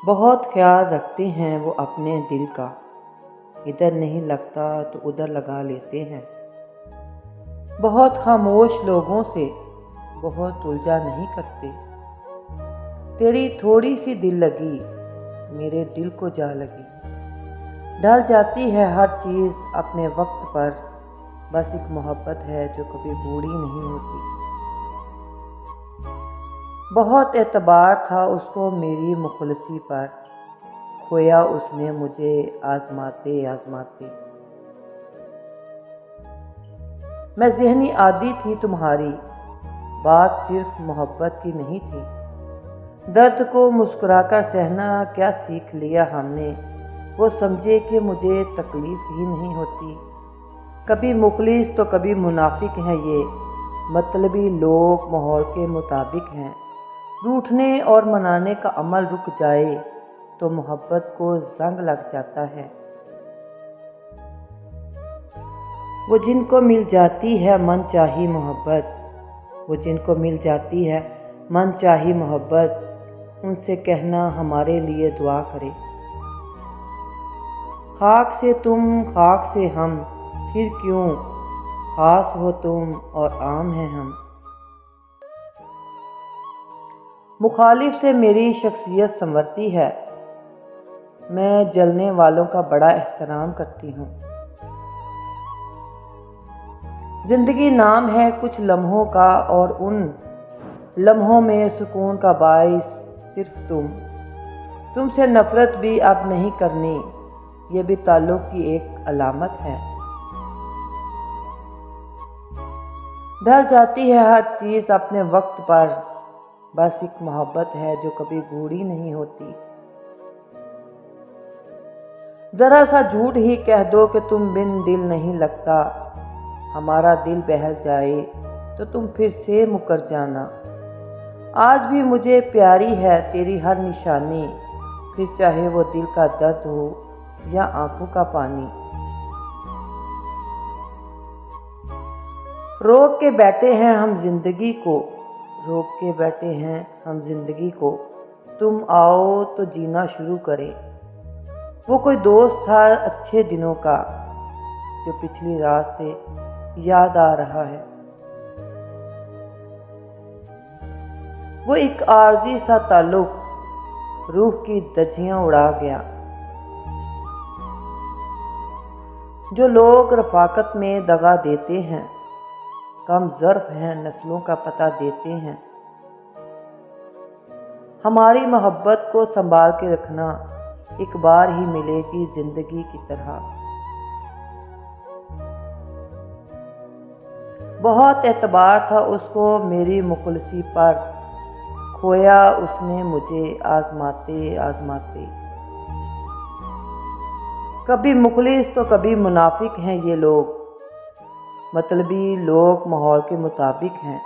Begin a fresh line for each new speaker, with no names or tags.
बहुत ख्याल रखते हैं वो अपने दिल का, इधर नहीं लगता तो उधर लगा लेते हैं। बहुत खामोश लोगों से बहुत उलझा नहीं करते। तेरी थोड़ी सी दिल लगी मेरे दिल को जा लगी। ढल जाती है हर चीज़ अपने वक्त पर, बस एक मोहब्बत है जो कभी बूढ़ी नहीं होती। बहुत एतबार था उसको मेरी मुखलसी पर, खोया उसने मुझे आजमाते आजमाते। मैं ज़हनी आदी थी तुम्हारी, बात सिर्फ मोहब्बत की नहीं थी। दर्द को मुस्कुराकर सहना क्या सीख लिया हमने, वो समझे कि मुझे तकलीफ़ ही नहीं होती। कभी मुखलिस तो कभी मुनाफिक हैं ये, मतलबी लोग माहौल के मुताबिक हैं। रूठने और मनाने का अमल रुक जाए तो मोहब्बत को जंग लग जाता है। वो जिनको मिल जाती है मन चाही मोहब्बत, वो जिनको मिल जाती है मन चाही मोहब्बत, उनसे कहना हमारे लिए दुआ करे। खाक से तुम खाक से हम, फिर क्यों खास हो तुम और आम हैं हम। मुखालिफ से मेरी शख्सियत संवरती है, मैं जलने वालों का बड़ा एहतराम करती हूँ। ज़िंदगी नाम है कुछ लम्हों का, और उन लम्हों में सुकून का बाइस सिर्फ तुमसे नफ़रत भी अब नहीं करनी, ये भी ताल्लुक़ की एक अलामत है। ढल जाती है हर चीज़ अपने वक्त पर, बस एक मोहब्बत है जो कभी बूढ़ी नहीं होती। ज़रा सा झूठ ही कह दो कि तुम बिन दिल नहीं लगता, हमारा दिल बहल जाए तो तुम फिर से मुकर जाना। आज भी मुझे प्यारी है तेरी हर निशानी, फिर चाहे वो दिल का दर्द हो या आंखों का पानी। रोक के बैठे हैं हम जिंदगी को, रोक के बैठे हैं हम जिंदगी को, तुम आओ तो जीना शुरू करें। वो कोई दोस्त था अच्छे दिनों का, जो पिछली रात से याद आ रहा है। वो एक आर्जी सा ताल्लुक रूह की धज्जियां उड़ा गया। जो लोग रफाकत में दगा देते हैं, कम ज़र्फ हैं नस्लों का पता देते हैं। हमारी मोहब्बत को संभाल के रखना, एक बार ही मिलेगी ज़िंदगी की तरह। बहुत एतबार था उसको मेरी मुखलसी पर, खोया उसने मुझे आजमाते आजमाते। कभी मुखलिस तो कभी मुनाफिक हैं ये लोग, मतलबी लोग माहौल के मुताबिक हैं।